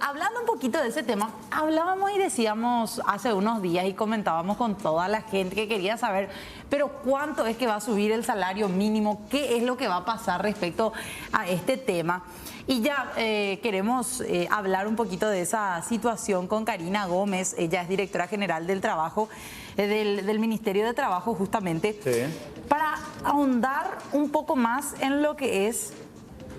Hablando un poquito de ese tema, hablábamos y decíamos hace unos días y comentábamos con toda la gente que quería saber, pero ¿cuánto es que va a subir el salario mínimo? ¿Qué es lo que va a pasar respecto a este tema? Y ya queremos hablar un poquito de esa situación con Karina Gómez. Ella es directora general del trabajo, del Ministerio de Trabajo, justamente, para ahondar un poco más en lo que es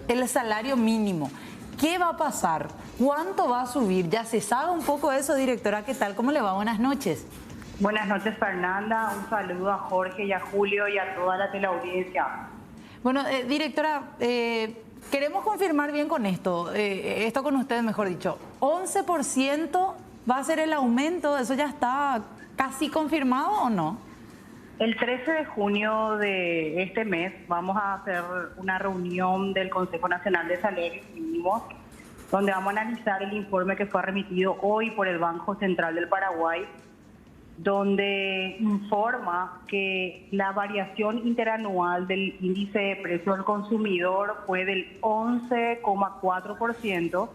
el salario mínimo. ¿Qué va a pasar? ¿Cuánto va a subir? ¿Ya se sabe un poco eso, directora? ¿Qué tal? ¿Cómo le va? Buenas noches. Buenas noches, Fernanda. Un saludo a Jorge y a Julio y a toda la teleaudiencia. Bueno, directora, queremos confirmar bien con esto, esto con ustedes, mejor dicho. 11% va a ser el aumento, ¿eso ya está casi confirmado o no? El 13 de junio de este mes vamos a hacer una reunión del Consejo Nacional de Salarios Mínimos, donde vamos a analizar el informe que fue remitido hoy por el Banco Central del Paraguay, donde informa que la variación interanual del índice de precio del consumidor fue del 11,4%.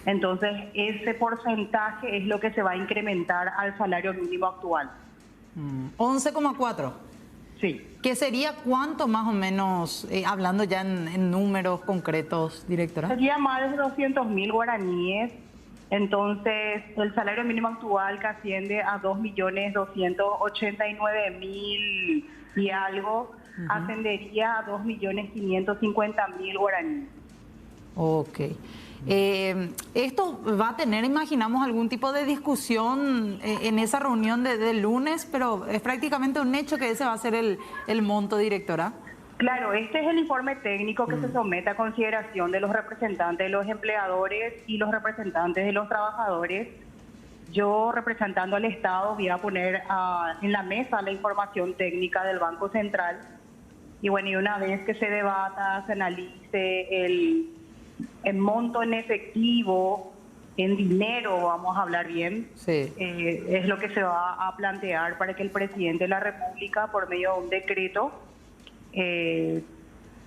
Entonces, ese porcentaje es lo que se va a incrementar al salario mínimo actual. 11,4. Sí. ¿Qué sería cuánto más o menos, hablando ya en números concretos, directora? Sería más de 200.000 guaraníes. Entonces, el salario mínimo actual que asciende a 2.289.000 y algo, ascendería a 2.550.000 guaraníes. Ok. Esto va a tener, imaginamos, algún tipo de discusión en esa reunión del lunes, pero es prácticamente un hecho que ese va a ser el monto, directora. Claro, este es el informe técnico que se somete a consideración de los representantes de los empleadores y los representantes de los trabajadores. Yo, representando al Estado, voy a poner en la mesa la información técnica del Banco Central. Y bueno, y una vez que se debata, se analice el monto en efectivo, en dinero, vamos a hablar bien, Sí. es lo que se va a plantear para que el presidente de la República, por medio de un decreto,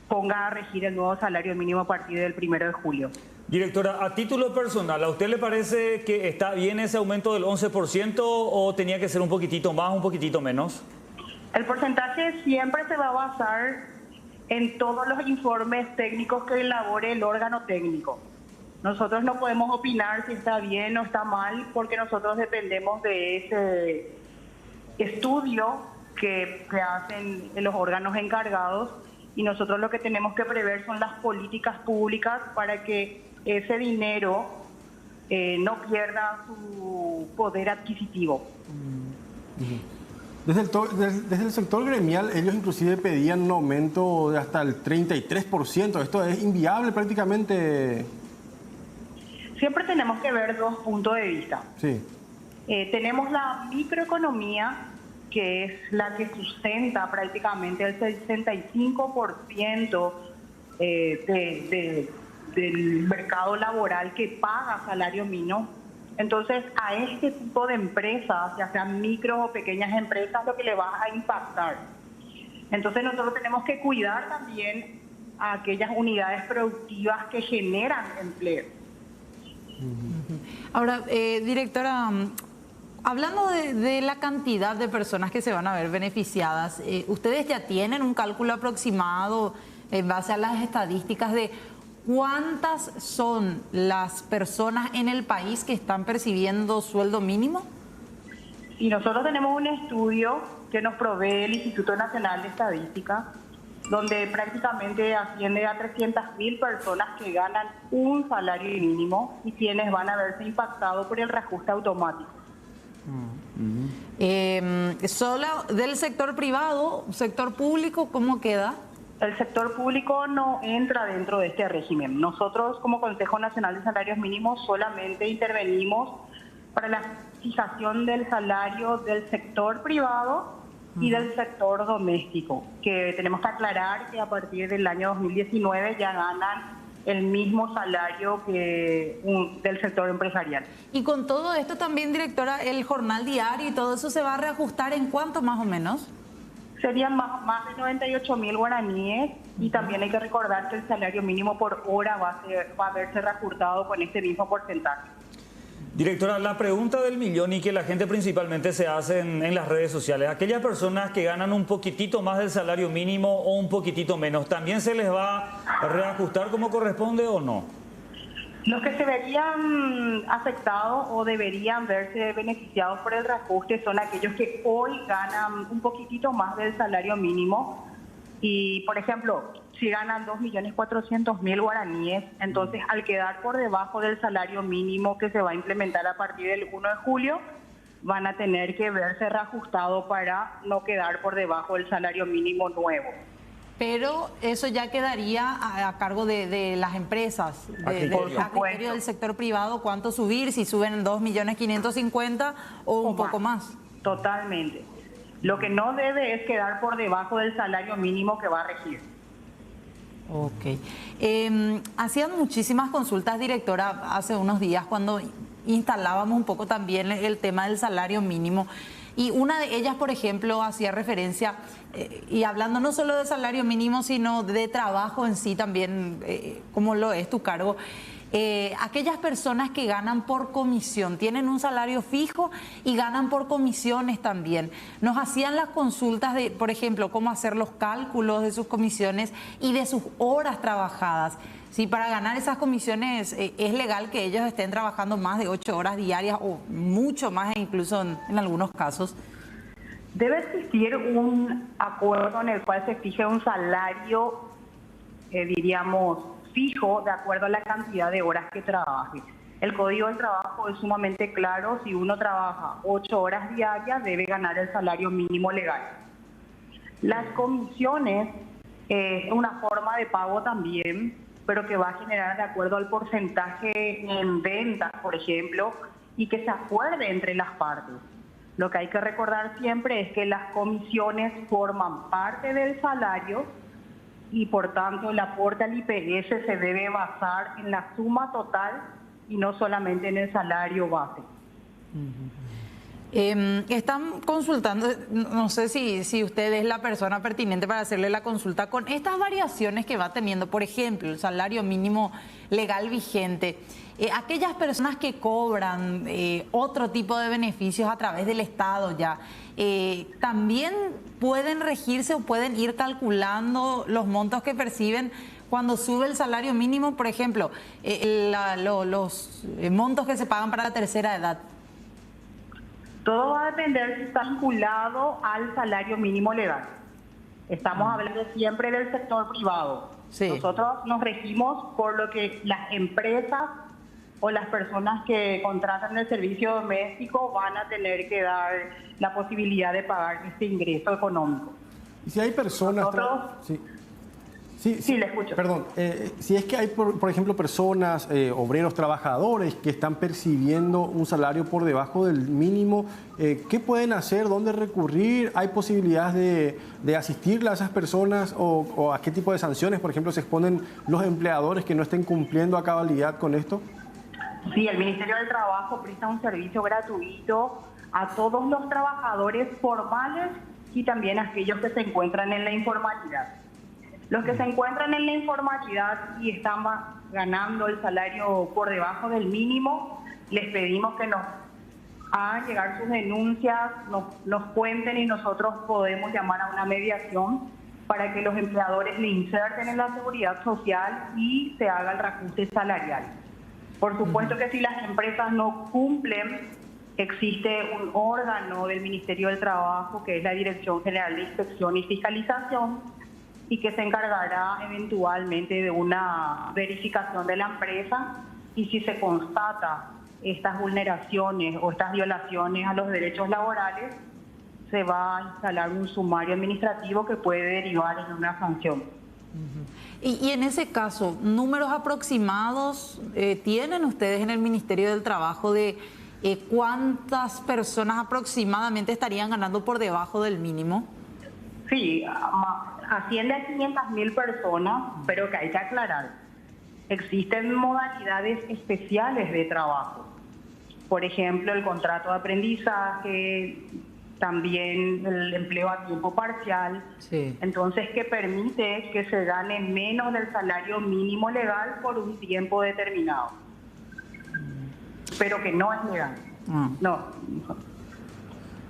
ponga a regir el nuevo salario mínimo a partir del 1 de julio. Directora, a título personal, ¿a usted le parece que está bien ese aumento del 11% o tenía que ser un poquitito más, un poquitito menos? El porcentaje siempre se va a basar en todos los informes técnicos que elabore el órgano técnico. Nosotros no podemos opinar si está bien o está mal porque nosotros dependemos de ese estudio que hacen los órganos encargados y nosotros lo que tenemos que prever son las políticas públicas para que ese dinero no pierda su poder adquisitivo. Desde el sector gremial, ellos inclusive pedían un aumento de hasta el 33%. Esto es inviable prácticamente. Siempre tenemos que ver dos puntos de vista. Sí. Tenemos la microeconomía, que es la que sustenta prácticamente el 65% del mercado laboral que paga salario mínimo. Entonces, a este tipo de empresas, ya sean micro o pequeñas empresas, lo que le va a impactar. Entonces, nosotros tenemos que cuidar también a aquellas unidades productivas que generan empleo. Ahora, directora, hablando de la cantidad de personas que se van a ver beneficiadas, ¿ustedes ya tienen un cálculo aproximado en base a las estadísticas de cuántas son las personas en el país que están percibiendo sueldo mínimo? Y nosotros tenemos un estudio que nos provee el Instituto Nacional de Estadística, donde prácticamente asciende a 300.000 personas que ganan un salario mínimo y quienes van a verse impactados por el reajuste automático. ¿Solo del sector privado, sector público, cómo queda? El sector público no entra dentro de este régimen. Nosotros, como Consejo Nacional de Salarios Mínimos, solamente intervenimos para la fijación del salario del sector privado y del sector doméstico, que tenemos que aclarar que a partir del año 2019 ya ganan el mismo salario que del sector empresarial. Y con todo esto también, directora, el jornal diario y todo eso se va a reajustar ¿en cuánto más o menos? Serían más de 98.000 guaraníes y también hay que recordar que el salario mínimo por hora va a verse reajustado con este mismo porcentaje. Directora, la pregunta del millón y que la gente principalmente se hace en las redes sociales, aquellas personas que ganan un poquitito más del salario mínimo o un poquitito menos, ¿también se les va a reajustar como corresponde o no? Los que se verían afectados o deberían verse beneficiados por el reajuste son aquellos que hoy ganan un poquitito más del salario mínimo y, por ejemplo, si ganan 2.400.000 guaraníes, entonces al quedar por debajo del salario mínimo que se va a implementar a partir del 1 de julio, van a tener que verse reajustados para no quedar por debajo del salario mínimo nuevo. Pero eso ya quedaría a cargo de las empresas, a criterio del sector privado, cuánto subir, si suben 2.550.000 o un poco más. Totalmente. Lo que no debe es quedar por debajo del salario mínimo que va a regir. Ok. Hacían muchísimas consultas, directora, hace unos días cuando instalábamos un poco también el tema del salario mínimo. Y una de ellas, por ejemplo, hacía referencia, y hablando no solo de salario mínimo, sino de trabajo en sí también, como lo es tu cargo, aquellas personas que ganan por comisión, tienen un salario fijo y ganan por comisiones también. Nos hacían las consultas de, por ejemplo, cómo hacer los cálculos de sus comisiones y de sus horas trabajadas. Sí, para ganar esas comisiones es legal que ellos estén trabajando más de 8 horas diarias o mucho más, incluso en algunos casos. Debe existir un acuerdo en el cual se fije un salario, diríamos, fijo de acuerdo a la cantidad de horas que trabaje. El Código del Trabajo es sumamente claro: si uno trabaja 8 horas diarias debe ganar el salario mínimo legal. Las comisiones es una forma de pago también, pero que va a generar de acuerdo al porcentaje en ventas, por ejemplo, y que se acuerde entre las partes. Lo que hay que recordar siempre es que las comisiones forman parte del salario y por tanto el aporte al IPS se debe basar en la suma total y no solamente en el salario base. Están consultando, no sé si usted es la persona pertinente para hacerle la consulta, con estas variaciones que va teniendo, por ejemplo, el salario mínimo legal vigente, aquellas personas que cobran otro tipo de beneficios a través del Estado ya, también pueden regirse o pueden ir calculando los montos que perciben cuando sube el salario mínimo, por ejemplo, los montos que se pagan para la tercera edad. Todo va a depender si está vinculado al salario mínimo legal. Estamos hablando siempre del sector privado. Sí. Nosotros nos regimos por lo que las empresas o las personas que contratan el servicio doméstico van a tener que dar la posibilidad de pagar este ingreso económico. Y si hay personas... Sí, le escucho. Perdón, si es que hay, por ejemplo, personas, obreros, trabajadores que están percibiendo un salario por debajo del mínimo, ¿qué pueden hacer? ¿Dónde recurrir? ¿Hay posibilidades de asistirle a esas personas o a qué tipo de sanciones, por ejemplo, se exponen los empleadores que no estén cumpliendo a cabalidad con esto? Sí, el Ministerio del Trabajo presta un servicio gratuito a todos los trabajadores formales y también a aquellos que se encuentran en la informalidad. Los que se encuentran en la informalidad y están ganando el salario por debajo del mínimo, les pedimos que nos hagan llegar sus denuncias, nos cuenten y nosotros podemos llamar a una mediación para que los empleadores le inserten en la seguridad social y se haga el reajuste salarial. Por supuesto que si las empresas no cumplen, existe un órgano del Ministerio del Trabajo, que es la Dirección General de Inspección y Fiscalización, y que se encargará eventualmente de una verificación de la empresa, y si se constata estas vulneraciones o estas violaciones a los derechos laborales, se va a instalar un sumario administrativo que puede derivar en una sanción. Y en ese caso, ¿números aproximados tienen ustedes en el Ministerio del Trabajo de cuántas personas aproximadamente estarían ganando por debajo del mínimo? Sí, asciende a 500.000 personas, pero que hay que aclarar. Existen modalidades especiales de trabajo. Por ejemplo, el contrato de aprendizaje, también el empleo a tiempo parcial, Sí. entonces que permite que se gane menos del salario mínimo legal por un tiempo determinado, pero que no es legal. Ah. No.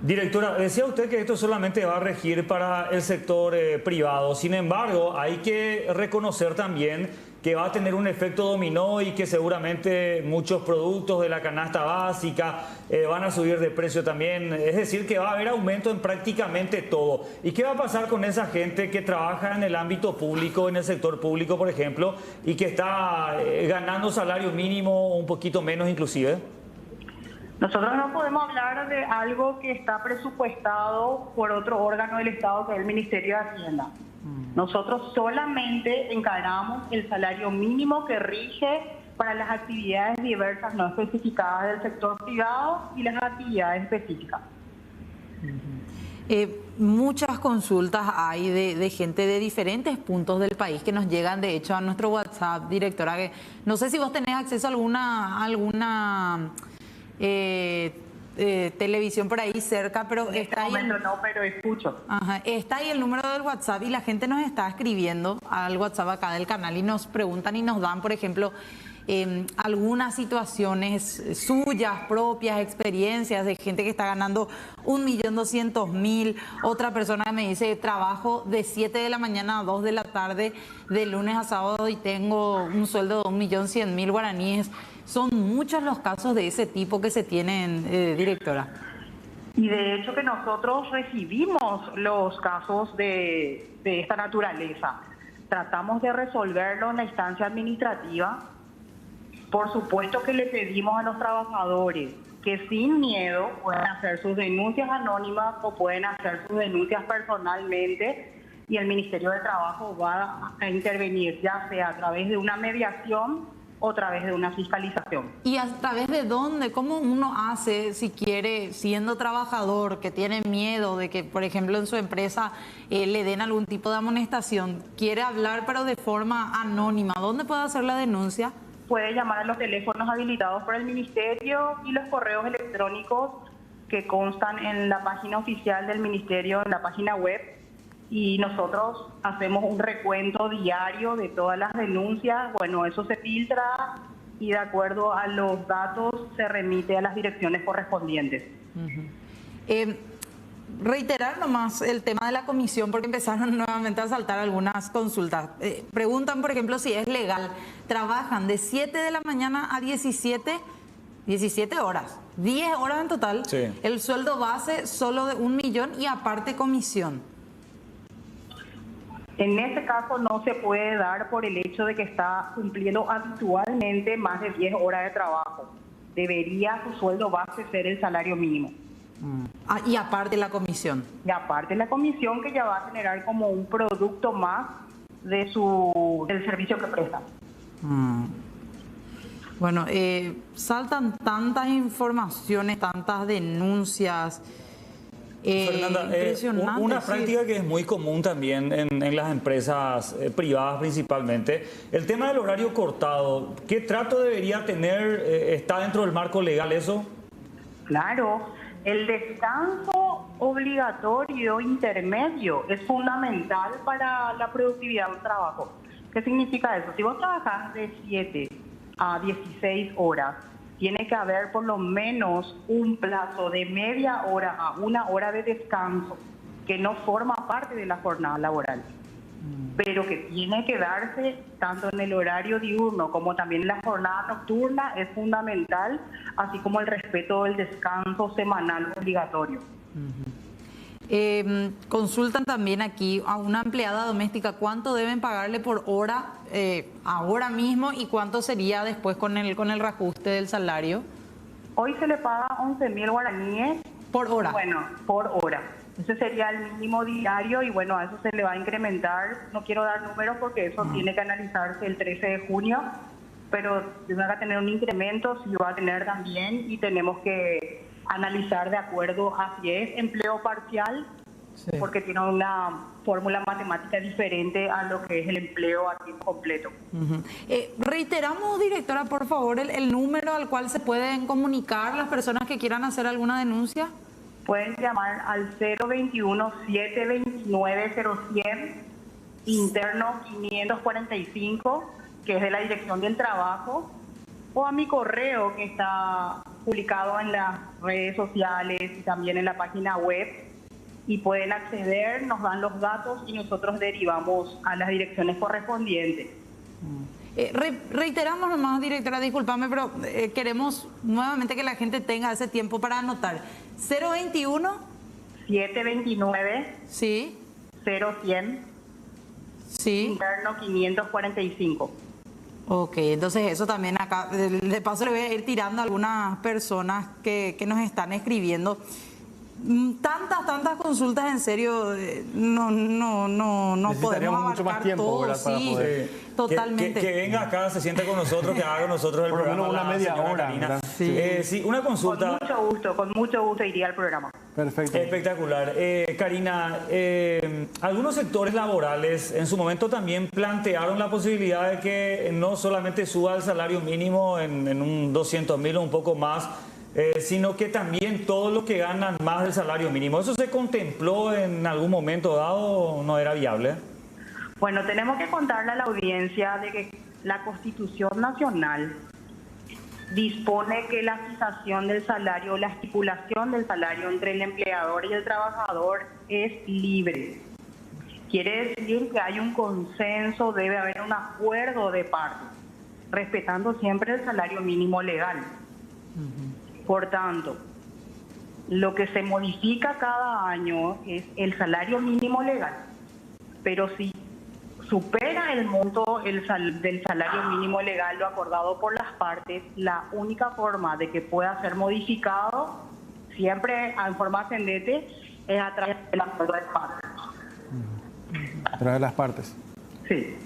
Directora, decía usted que esto solamente va a regir para el sector privado. Sin embargo, hay que reconocer también que va a tener un efecto dominó y que seguramente muchos productos de la canasta básica van a subir de precio también. Es decir, que va a haber aumento en prácticamente todo. ¿Y qué va a pasar con esa gente que trabaja en el ámbito público, en el sector público, por ejemplo, y que está ganando salario mínimo o un poquito menos inclusive? Nosotros no podemos hablar de algo que está presupuestado por otro órgano del Estado, que es el Ministerio de Hacienda. Nosotros solamente encaramos el salario mínimo que rige para las actividades diversas no especificadas del sector privado y las actividades específicas. Muchas consultas hay de gente de diferentes puntos del país que nos llegan, de hecho, a nuestro WhatsApp, directora. Que no sé si vos tenés acceso a alguna televisión por ahí cerca, pero En está este ahí. momento no, pero escucho. Ajá, está ahí el número del WhatsApp y la gente nos está escribiendo al WhatsApp acá del canal y nos preguntan y nos dan, por ejemplo, algunas situaciones suyas, propias, experiencias de gente que está ganando 1.200.000. Otra persona me dice, trabajo de 7 de la mañana a 2 de la tarde, de lunes a sábado y tengo un sueldo de 1.100.000 guaraníes. Son muchos los casos de ese tipo que se tienen, directora. Y de hecho que nosotros recibimos los casos de esta naturaleza. Tratamos de resolverlo en la instancia administrativa. Por supuesto que le pedimos a los trabajadores que sin miedo puedan hacer sus denuncias anónimas o pueden hacer sus denuncias personalmente y el Ministerio de Trabajo va a intervenir, ya sea a través de una mediación o a través de una fiscalización. ¿Y a través de dónde? ¿Cómo uno hace si quiere, siendo trabajador, que tiene miedo de que, por ejemplo, en su empresa le den algún tipo de amonestación, quiere hablar pero de forma anónima? ¿Dónde puede hacer la denuncia? Puede llamar a los teléfonos habilitados por el Ministerio y los correos electrónicos que constan en la página oficial del Ministerio, en la página web, y nosotros hacemos un recuento diario de todas las denuncias. Bueno, eso se filtra y de acuerdo a los datos se remite a las direcciones correspondientes. Reiterar nomás el tema de la comisión porque empezaron nuevamente a saltar algunas consultas. Preguntan, por ejemplo, si es legal. Trabajan de 7 de la mañana a 17 horas, 10 horas en total. Sí. El sueldo base solo de 1 millón y aparte comisión. En este caso no se puede dar por el hecho de que está cumpliendo habitualmente más de 10 horas de trabajo. Debería su sueldo base ser el salario mínimo. Y aparte la comisión. Y aparte la comisión que ya va a generar como un producto más de del servicio que presta. Bueno, saltan tantas informaciones, tantas denuncias. Fernanda, Impresionante, una sí. práctica que es muy común también en las empresas privadas principalmente, el tema del horario cortado. ¿Qué trato debería tener? ¿Está dentro del marco legal eso? Claro, el descanso obligatorio intermedio es fundamental para la productividad del trabajo. ¿Qué significa eso? Si vos trabajás de 7 a 16 horas, tiene que haber por lo menos un plazo de media hora a 1 hora de descanso que no forma parte de la jornada laboral, pero que tiene que darse tanto en el horario diurno como también en la jornada nocturna. Es fundamental, así como el respeto del descanso semanal obligatorio. Consultan también aquí a una empleada doméstica cuánto deben pagarle por hora ahora mismo y cuánto sería después con el reajuste del salario. Hoy se le paga 11.000 guaraníes. Por hora. Bueno, por hora. Ese sería el mínimo diario y bueno, a eso se le va a incrementar. No quiero dar números porque eso tiene que analizarse el 13 de junio, pero va a tener un incremento, sí va a tener también, y tenemos que analizar de acuerdo a si es empleo parcial, sí, porque tiene una fórmula matemática diferente a lo que es el empleo a tiempo completo. Reiteramos, directora, por favor, el número al cual se pueden comunicar las personas que quieran hacer alguna denuncia. Pueden llamar al 021-729-0100, interno 545, que es de la Dirección del Trabajo, o a mi correo que está publicado en las redes sociales y también en la página web, y pueden acceder, nos dan los datos y nosotros derivamos a las direcciones correspondientes. Reiteramos nomás, directora, discúlpame, pero queremos nuevamente que la gente tenga ese tiempo para anotar. 021 729 sí, 0100, sí. interno 545. Ok, entonces eso también acá, de paso le voy a ir tirando a algunas personas que nos están escribiendo. Tantas consultas, en serio, no podemos abarcar mucho más tiempo, todo, ¿verdad? Para sí, poder... totalmente. Que venga acá, se siente con nosotros, que haga con nosotros el Por lo programa. menos una la media señora hora, Karina. ¿verdad? Sí, una consulta. Con mucho gusto iría al programa. Perfecto. Espectacular. Karina, algunos sectores laborales en su momento también plantearon la posibilidad de que no solamente suba el salario mínimo en un 200.000 o un poco más, sino que también todos los que ganan más del salario mínimo. ¿Eso se contempló en algún momento dado o no era viable? Bueno, tenemos que contarle a la audiencia de que la Constitución Nacional dispone que la fijación del salario, la estipulación del salario entre el empleador y el trabajador es libre. Quiere decir que hay un consenso, debe haber un acuerdo de partes, respetando siempre el salario mínimo legal. Por tanto, lo que se modifica cada año es el salario mínimo legal, pero si supera el monto del salario mínimo legal lo acordado por las partes, la única forma de que pueda ser modificado, siempre en forma ascendente, es a través del acuerdo de partes. A través de las partes. Sí.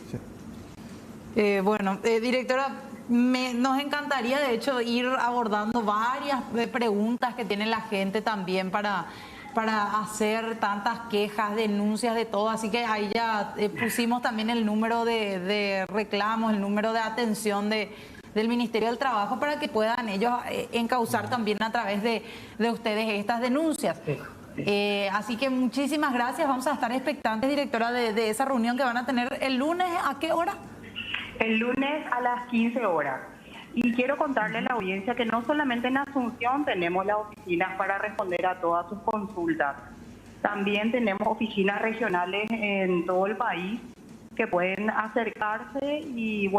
Directora, nos encantaría de hecho ir abordando varias preguntas que tiene la gente también para hacer tantas quejas, denuncias, de todo. Así que ahí ya pusimos también el número de reclamos, el número de atención del Ministerio del Trabajo para que puedan ellos encauzar también a través de ustedes estas denuncias. Así que muchísimas gracias. Vamos a estar expectantes, directora, de esa reunión que van a tener el lunes. ¿A qué hora? El lunes a las 15 horas. Y quiero contarle a la audiencia que no solamente en Asunción tenemos las oficinas para responder a todas sus consultas. También tenemos oficinas regionales en todo el país que pueden acercarse y,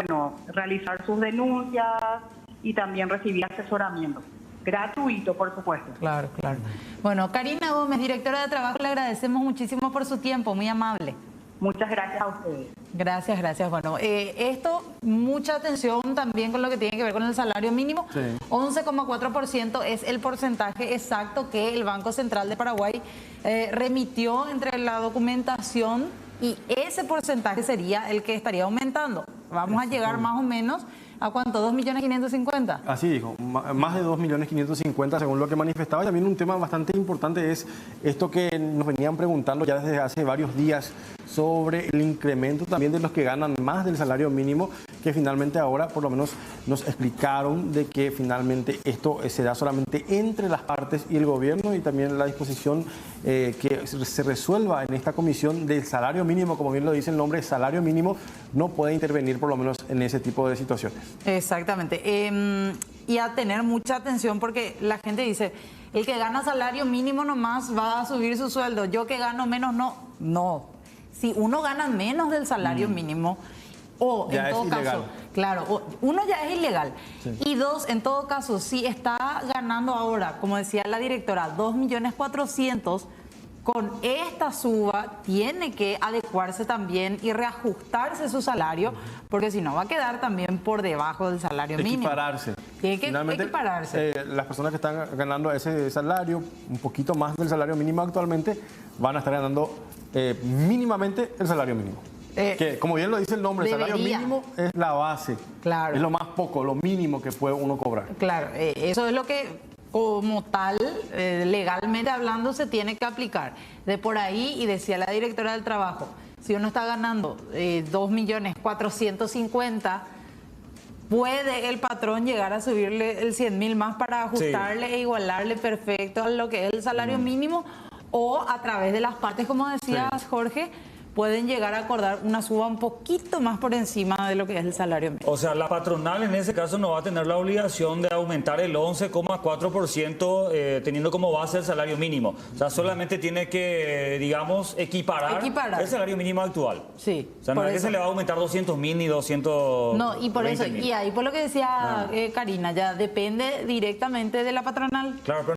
realizar sus denuncias y también recibir asesoramiento. Gratuito, por supuesto. Claro. Bueno, Karina Gómez, directora de Trabajo, le agradecemos muchísimo por su tiempo, muy amable. Muchas gracias a ustedes. Gracias. Bueno, esto, mucha atención también con lo que tiene que ver con el salario mínimo. Sí. 11,4% es el porcentaje exacto que el Banco Central de Paraguay remitió entre la documentación, y ese porcentaje sería el que estaría aumentando. Vamos a llegar más o menos a ¿cuánto? 2.550.000. Así dijo, más de 2.550.000 según lo que manifestaba. Y también un tema bastante importante es esto que nos venían preguntando ya desde hace varios días sobre el incremento también de los que ganan más del salario mínimo, que finalmente ahora por lo menos nos explicaron de que finalmente esto se da solamente entre las partes y el gobierno, y también la disposición que se resuelva en esta comisión del salario mínimo, como bien lo dice el nombre, salario mínimo, no puede intervenir por lo menos en ese tipo de situaciones. Exactamente. Y a tener mucha atención, porque la gente dice, el que gana salario mínimo nomás va a subir su sueldo, yo que gano menos no. Si uno gana menos del salario mínimo, o ya en todo caso, claro, uno ya es ilegal. Sí. Y dos, en todo caso, si está ganando ahora, como decía la directora, 2.400.000, con esta suba tiene que adecuarse también y reajustarse su salario, porque si no va a quedar también por debajo del salario mínimo. Equipararse. Tiene que equipararse. Las personas que están ganando ese salario, un poquito más del salario mínimo actualmente, van a estar ganando mínimamente el salario mínimo. Que, como bien lo dice el nombre, el salario mínimo es la base. Claro. Es lo más poco, lo mínimo que puede uno cobrar. Claro, eso es lo que como tal, legalmente hablando, se tiene que aplicar. De por ahí, y decía la directora del Trabajo, si uno está ganando 2.450.000, puede el patrón llegar a subirle el 100.000 más para ajustarle e igualarle perfecto a lo que es el salario mínimo, o a través de las partes, como decías, Jorge, pueden llegar a acordar una suba un poquito más por encima de lo que es el salario mínimo. O sea, la patronal en ese caso no va a tener la obligación de aumentar el 11,4% teniendo como base el salario mínimo. O sea, solamente tiene que, digamos, equiparar el salario mínimo actual. Sí. O sea, no es que se le va a aumentar 200.000 ni 200. No, y por eso, y ahí por lo que decía Karina, ya depende directamente de la patronal. Claro, pero